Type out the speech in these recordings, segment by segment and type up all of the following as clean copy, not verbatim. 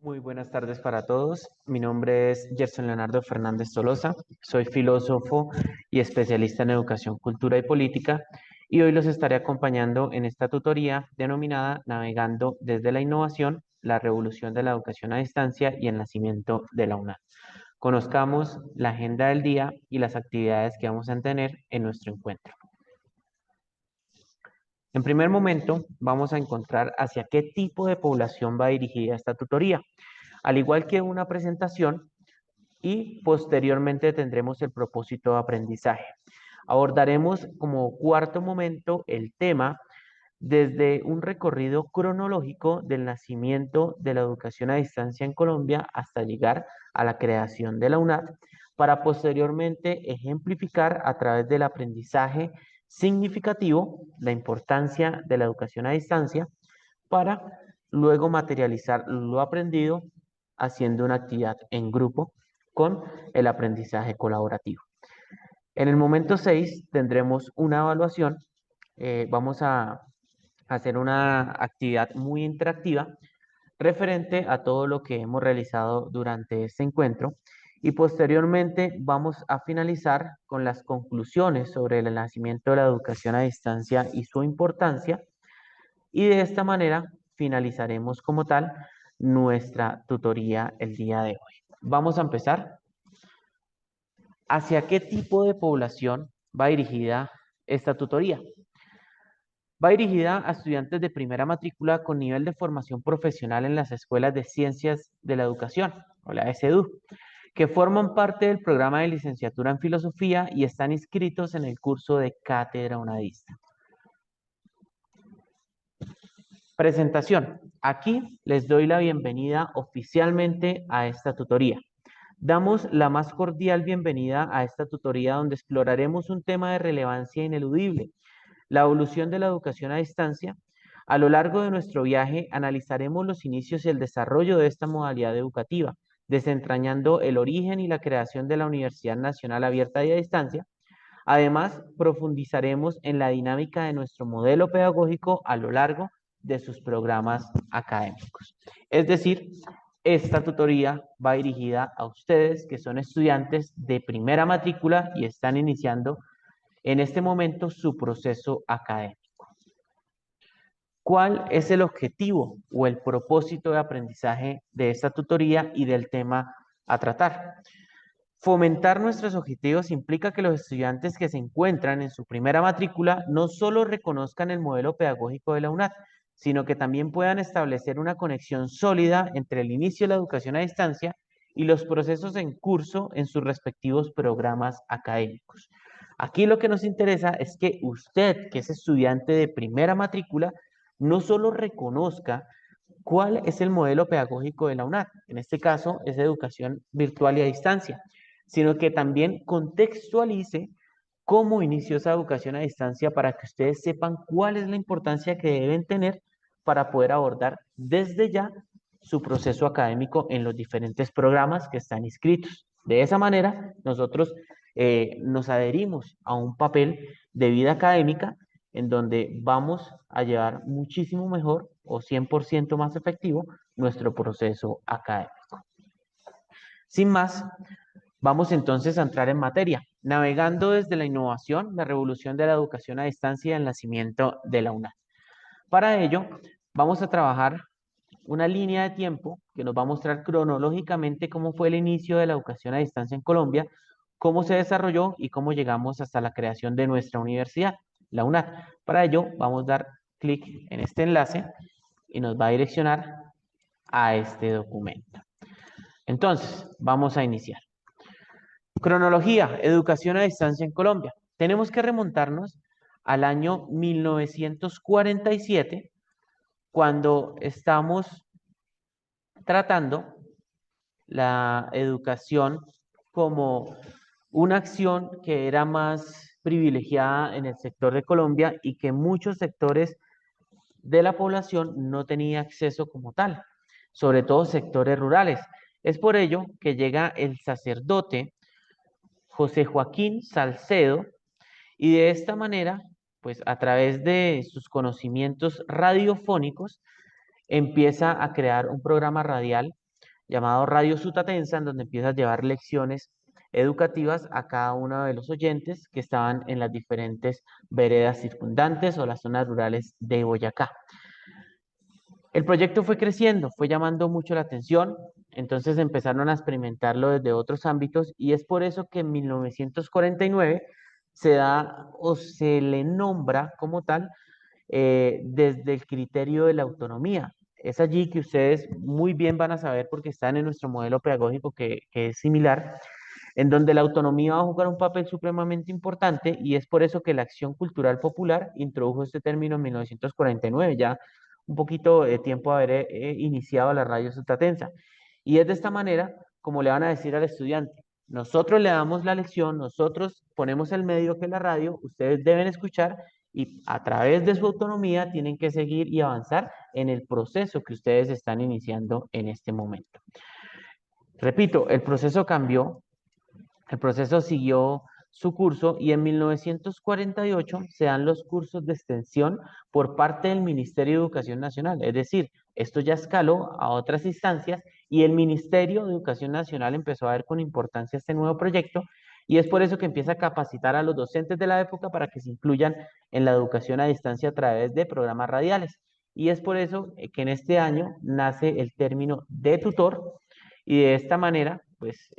Muy buenas tardes para todos. Mi nombre es Gerson Leonardo Fernández Tolosa. Soy filósofo y especialista en educación, cultura y política. Y hoy los estaré acompañando en esta tutoría denominada Navegando desde la innovación, la revolución de la educación a distancia y el nacimiento de la UNAM. Conozcamos la agenda del día y las actividades que vamos a tener en nuestro encuentro. En primer momento, vamos a encontrar hacia qué tipo de población va dirigida esta tutoría. Al igual que una presentación, y posteriormente tendremos el propósito de aprendizaje. Abordaremos como cuarto momento el tema desde un recorrido cronológico del nacimiento de la educación a distancia en Colombia hasta llegar a la creación de la UNAD, para posteriormente ejemplificar a través del aprendizaje significativo la importancia de la educación a distancia para luego materializar lo aprendido haciendo una actividad en grupo con el aprendizaje colaborativo. En el momento 6 tendremos una evaluación. Vamos a hacer una actividad muy interactiva referente a todo lo que hemos realizado durante este encuentro y posteriormente vamos a finalizar con las conclusiones sobre el nacimiento de la educación a distancia y su importancia, y de esta manera finalizaremos como tal nuestra tutoría el día de hoy. Vamos a empezar. ¿Hacia qué tipo de población va dirigida esta tutoría? Va dirigida a estudiantes de primera matrícula con nivel de formación profesional en las escuelas de ciencias de la educación, o la SEDU, que forman parte del programa de licenciatura en filosofía y están inscritos en el curso de cátedra unadista. Presentación. Aquí les doy la bienvenida oficialmente a esta tutoría. Damos la más cordial bienvenida a esta tutoría donde exploraremos un tema de relevancia ineludible: la evolución de la educación a distancia. A lo largo de nuestro viaje analizaremos los inicios y el desarrollo de esta modalidad educativa, desentrañando el origen y la creación de la Universidad Nacional Abierta y a Distancia. Además, profundizaremos en la dinámica de nuestro modelo pedagógico a lo largo de sus programas académicos. Es decir, esta tutoría va dirigida a ustedes que son estudiantes de primera matrícula y están iniciando en este momento su proceso académico. ¿Cuál es el objetivo o el propósito de aprendizaje de esta tutoría y del tema a tratar? Fomentar nuestros objetivos implica que los estudiantes que se encuentran en su primera matrícula no solo reconozcan el modelo pedagógico de la UNAD, sino que también puedan establecer una conexión sólida entre el inicio de la educación a distancia y los procesos en curso en sus respectivos programas académicos. Aquí lo que nos interesa es que usted, que es estudiante de primera matrícula, no solo reconozca cuál es el modelo pedagógico de la UNAD, en este caso es educación virtual y a distancia, sino que también contextualice cómo inició esa educación a distancia para que ustedes sepan cuál es la importancia que deben tener para poder abordar desde ya su proceso académico en los diferentes programas que están inscritos. De esa manera, nosotros nos adherimos a un papel de vida académica en donde vamos a llevar muchísimo mejor o 100% más efectivo nuestro proceso académico. Sin más, vamos entonces a entrar en materia, navegando desde la innovación, la revolución de la educación a distancia y el nacimiento de la UNAD. Para ello, vamos a trabajar una línea de tiempo que nos va a mostrar cronológicamente cómo fue el inicio de la educación a distancia en Colombia, cómo se desarrolló y cómo llegamos hasta la creación de nuestra universidad, la UNAD. Para ello, vamos a dar clic en este enlace y nos va a direccionar a este documento. Entonces, vamos a iniciar. Cronología, educación a distancia en Colombia. Tenemos que remontarnos al año 1947, cuando estamos tratando la educación como una acción que era más privilegiada en el sector de Colombia y que muchos sectores de la población no tenía acceso como tal, sobre todo sectores rurales. Es por ello que llega el sacerdote José Joaquín Salcedo y de esta manera, pues a través de sus conocimientos radiofónicos, empieza a crear un programa radial llamado Radio Sutatensa, en donde empieza a llevar lecciones educativas a cada uno de los oyentes que estaban en las diferentes veredas circundantes o las zonas rurales de Boyacá. El proyecto fue creciendo, fue llamando mucho la atención, entonces empezaron a experimentarlo desde otros ámbitos y es por eso que en 1949 se da o se le nombra como tal desde el criterio de la autonomía. Es allí que ustedes muy bien van a saber porque están en nuestro modelo pedagógico que es similar, en donde la autonomía va a jugar un papel supremamente importante y es por eso que la Acción Cultural Popular introdujo este término en 1949, ya un poquito de tiempo de haber iniciado la radio sutatensa. Y es de esta manera como le van a decir al estudiante, nosotros le damos la lección, nosotros ponemos el medio que es la radio, ustedes deben escuchar y a través de su autonomía tienen que seguir y avanzar en el proceso que ustedes están iniciando en este momento. Repito, el proceso cambió, el proceso siguió su curso y en 1948 se dan los cursos de extensión por parte del Ministerio de Educación Nacional. Es decir, esto ya escaló a otras instancias y el Ministerio de Educación Nacional empezó a ver con importancia este nuevo proyecto y es por eso que empieza a capacitar a los docentes de la época para que se incluyan en la educación a distancia a través de programas radiales. Y es por eso que en este año nace el término de tutor y de esta manera, pues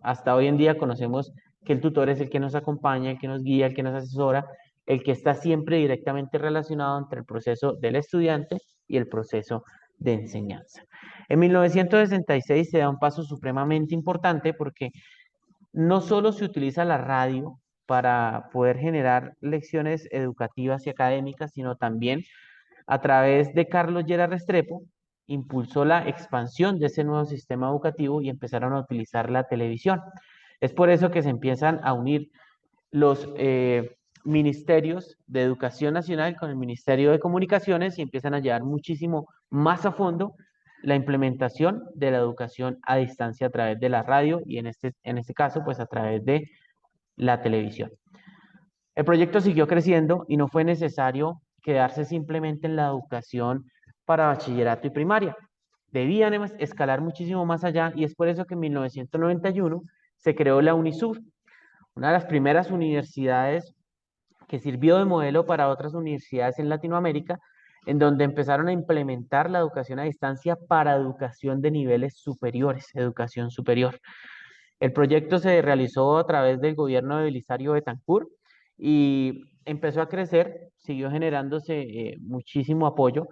hasta hoy en día conocemos que el tutor es el que nos acompaña, el que nos guía, el que nos asesora, el que está siempre directamente relacionado entre el proceso del estudiante y el proceso de enseñanza. En 1966 se da un paso supremamente importante porque no solo se utiliza la radio para poder generar lecciones educativas y académicas, sino también a través de Carlos Lleras Restrepo, impulsó la expansión de ese nuevo sistema educativo y empezaron a utilizar la televisión. Es por eso que se empiezan a unir los ministerios de Educación Nacional con el Ministerio de Comunicaciones y empiezan a llevar muchísimo más a fondo la implementación de la educación a distancia a través de la radio y en este caso, pues a través de la televisión. El proyecto siguió creciendo y no fue necesario quedarse simplemente en la educación para bachillerato y primaria. Debían escalar muchísimo más allá y es por eso que en 1991 se creó la UNISUR, una de las primeras universidades que sirvió de modelo para otras universidades en Latinoamérica, en donde empezaron a implementar la educación a distancia para educación de niveles superiores, educación superior. El proyecto se realizó a través del gobierno de Belisario Betancur y empezó a crecer, siguió generándose muchísimo apoyo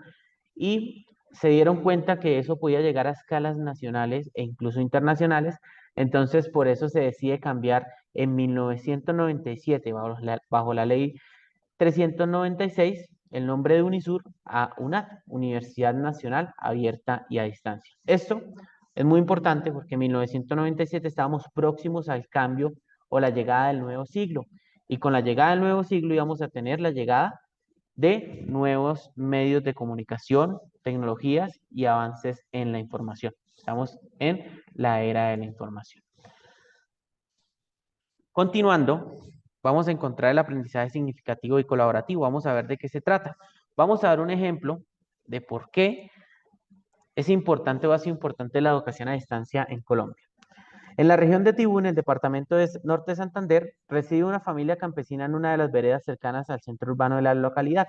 y se dieron cuenta que eso podía llegar a escalas nacionales e incluso internacionales. Entonces, por eso se decide cambiar en 1997, bajo la ley 396, el nombre de UNISUR a UNAD, Universidad Nacional Abierta y a Distancia. Esto es muy importante porque en 1997 estábamos próximos al cambio o la llegada del nuevo siglo. Y con la llegada del nuevo siglo íbamos a tener la llegada de nuevos medios de comunicación, tecnologías y avances en la información. Estamos en la era de la información. Continuando, vamos a encontrar el aprendizaje significativo y colaborativo. Vamos a ver de qué se trata. Vamos a dar un ejemplo de por qué es importante o ha sido importante la educación a distancia en Colombia. En la región de Tibú, en el departamento de Norte de Santander, reside una familia campesina en una de las veredas cercanas al centro urbano de la localidad.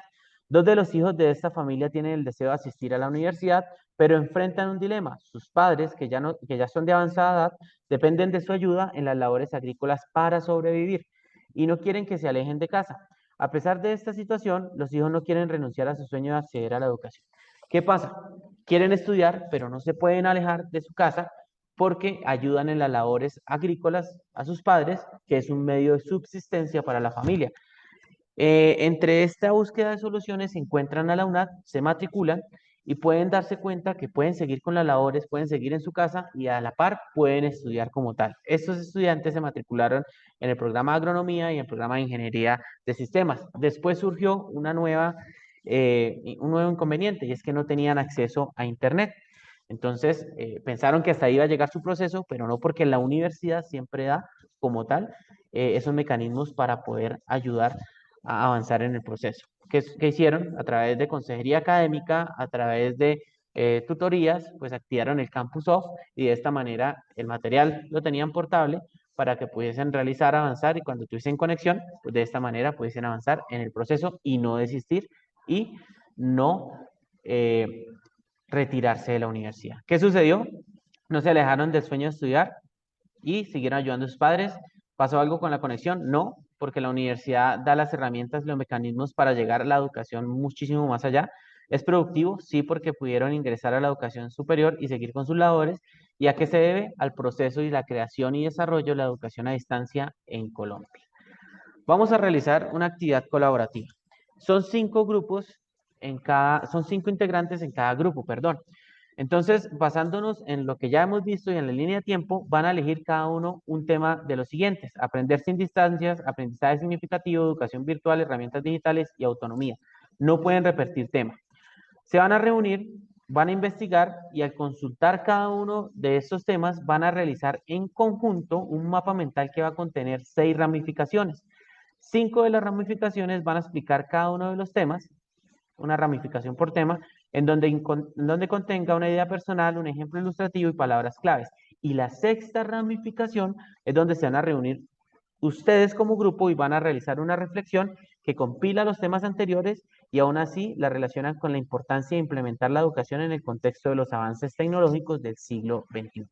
Dos de los hijos de esta familia tienen el deseo de asistir a la universidad, pero enfrentan un dilema. Sus padres, que ya son de avanzada edad, dependen de su ayuda en las labores agrícolas para sobrevivir y no quieren que se alejen de casa. A pesar de esta situación, los hijos no quieren renunciar a su sueño de acceder a la educación. ¿Qué pasa? Quieren estudiar, pero no se pueden alejar de su casa porque ayudan en las labores agrícolas a sus padres, que es un medio de subsistencia para la familia. Entre esta búsqueda de soluciones se encuentran a la UNAD, se matriculan y pueden darse cuenta que pueden seguir con las labores, pueden seguir en su casa y a la par pueden estudiar como tal. Estos estudiantes se matricularon en el programa de agronomía y en el programa de ingeniería de sistemas. Después surgió un nuevo inconveniente y es que no tenían acceso a Internet. Entonces, pensaron que hasta ahí iba a llegar su proceso, pero no porque la universidad siempre da como tal esos mecanismos para poder ayudar a avanzar en el proceso. ¿Qué hicieron? A través de consejería académica, a través de tutorías, pues activaron el Campus Off y de esta manera el material lo tenían portable para que pudiesen realizar, avanzar y cuando tuviesen conexión, pues de esta manera pudiesen avanzar en el proceso y no desistir y no retirarse de la universidad. ¿Qué sucedió? No se alejaron del sueño de estudiar y siguieron ayudando a sus padres. ¿Pasó algo con la conexión? No, porque la universidad da las herramientas, los mecanismos para llegar a la educación muchísimo más allá. ¿Es productivo? Sí, porque pudieron ingresar a la educación superior y seguir con sus labores. ¿Y a qué se debe? Al proceso y la creación y desarrollo de la educación a distancia en Colombia. Vamos a realizar una actividad colaborativa. Son 5 grupos son 5 integrantes en cada grupo, perdón. Entonces, basándonos en lo que ya hemos visto y en la línea de tiempo, van a elegir cada uno un tema de los siguientes: aprender sin distancias, aprendizaje significativo, educación virtual, herramientas digitales y autonomía. No pueden repetir tema. Se van a reunir, van a investigar y al consultar cada uno de estos temas van a realizar en conjunto un mapa mental que va a contener 6 ramificaciones. 5 de las ramificaciones van a explicar cada uno de los temas, una ramificación por tema, en donde contenga una idea personal, un ejemplo ilustrativo y palabras claves. Y la sexta ramificación es donde se van a reunir ustedes como grupo y van a realizar una reflexión que compila los temas anteriores y aún así la relacionan con la importancia de implementar la educación en el contexto de los avances tecnológicos del siglo XXI.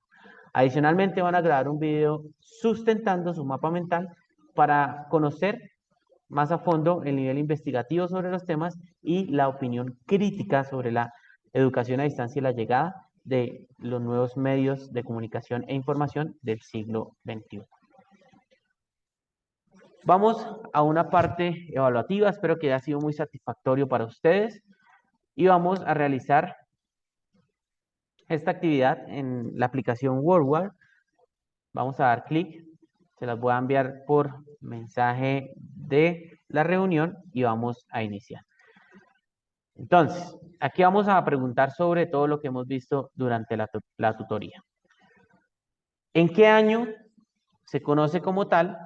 Adicionalmente van a grabar un video sustentando su mapa mental para conocer más a fondo el nivel investigativo sobre los temas y la opinión crítica sobre la educación a distancia y la llegada de los nuevos medios de comunicación e información del siglo XXI. Vamos a una parte evaluativa, espero que haya sido muy satisfactorio para ustedes y vamos a realizar esta actividad en la aplicación WordWard. Vamos a dar clic, se las voy a enviar por mensaje de la reunión y vamos a iniciar. Entonces, aquí vamos a preguntar sobre todo lo que hemos visto durante la tutoría. ¿En qué año se conoce como tal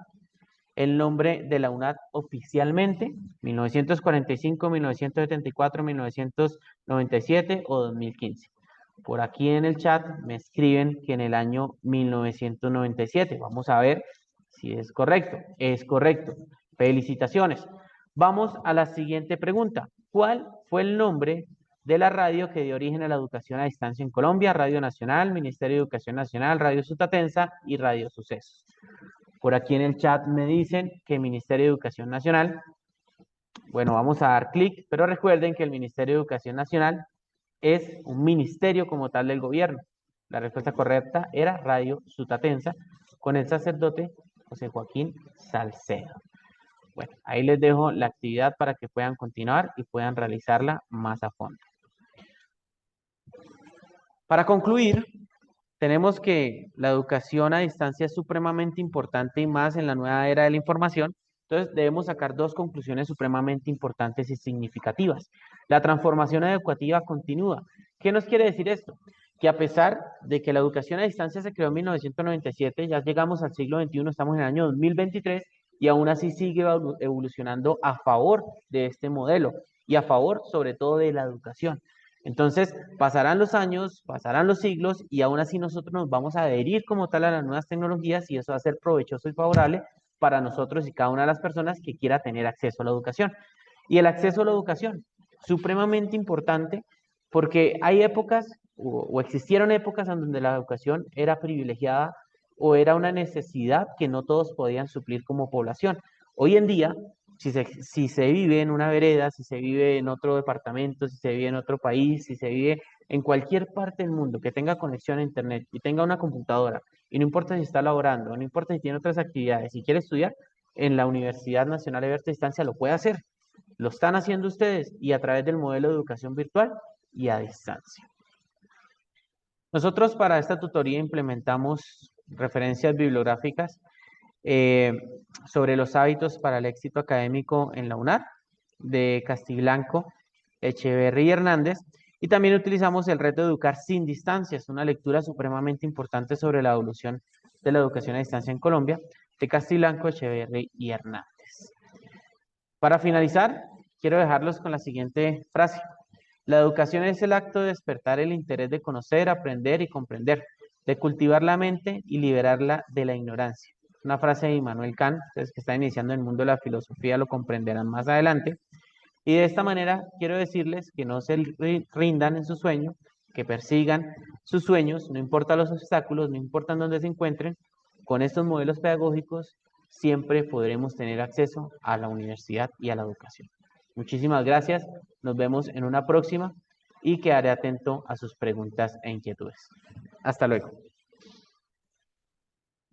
el nombre de la UNAD oficialmente? ¿1945, 1974, 1997 o 2015? Por aquí en el chat me escriben que en el año 1997. Vamos a ver si es correcto. Es correcto. Felicitaciones. Vamos a la siguiente pregunta. ¿Cuál fue el nombre de la radio que dio origen a la educación a distancia en Colombia? Radio Nacional, Ministerio de Educación Nacional, Radio Sutatensa y Radio Sucesos. Por aquí en el chat me dicen que Ministerio de Educación Nacional. Bueno, vamos a dar clic, pero recuerden que el Ministerio de Educación Nacional es un ministerio como tal del gobierno. La respuesta correcta era Radio Sutatensa, con el sacerdote José Joaquín Salcedo. Bueno, ahí les dejo la actividad para que puedan continuar y puedan realizarla más a fondo. Para concluir, tenemos que la educación a distancia es supremamente importante y más en la nueva era de la información. Entonces, debemos sacar 2 conclusiones supremamente importantes y significativas. La transformación educativa continúa. ¿Qué nos quiere decir esto? Que a pesar de que la educación a distancia se creó en 1997, ya llegamos al siglo XXI, estamos en el año 2023 y aún así sigue evolucionando a favor de este modelo y a favor sobre todo de la educación. Entonces, pasarán los años, pasarán los siglos y aún así nosotros nos vamos a adherir como tal a las nuevas tecnologías y eso va a ser provechoso y favorable para nosotros y cada una de las personas que quiera tener acceso a la educación. Y el acceso a la educación, supremamente importante porque hay épocas o existieron épocas en donde la educación era privilegiada o era una necesidad que no todos podían suplir como población. Hoy en día, si se vive en una vereda, si se vive en otro departamento, si se vive en otro país, si se vive en cualquier parte del mundo que tenga conexión a internet y tenga una computadora, y no importa si está laborando, no importa si tiene otras actividades, si quiere estudiar, en la Universidad Nacional Abierta a Distancia lo puede hacer. Lo están haciendo ustedes y a través del modelo de educación virtual y a distancia. Nosotros para esta tutoría implementamos referencias bibliográficas sobre los hábitos para el éxito académico en la UNAD, de Castiblanco, Echeverry y Hernández, y también utilizamos el reto de educar sin distancias, una lectura supremamente importante sobre la evolución de la educación a distancia en Colombia, de Castiblanco, Echeverry y Hernández. Para finalizar, quiero dejarlos con la siguiente frase. La educación es el acto de despertar el interés de conocer, aprender y comprender, de cultivar la mente y liberarla de la ignorancia. Una frase de Immanuel Kant, ustedes que están iniciando en el mundo de la filosofía lo comprenderán más adelante. Y de esta manera quiero decirles que no se rindan en su sueño, que persigan sus sueños, no importa los obstáculos, no importa dónde se encuentren, con estos modelos pedagógicos siempre podremos tener acceso a la universidad y a la educación. Muchísimas gracias, nos vemos en una próxima y quedaré atento a sus preguntas e inquietudes. Hasta luego.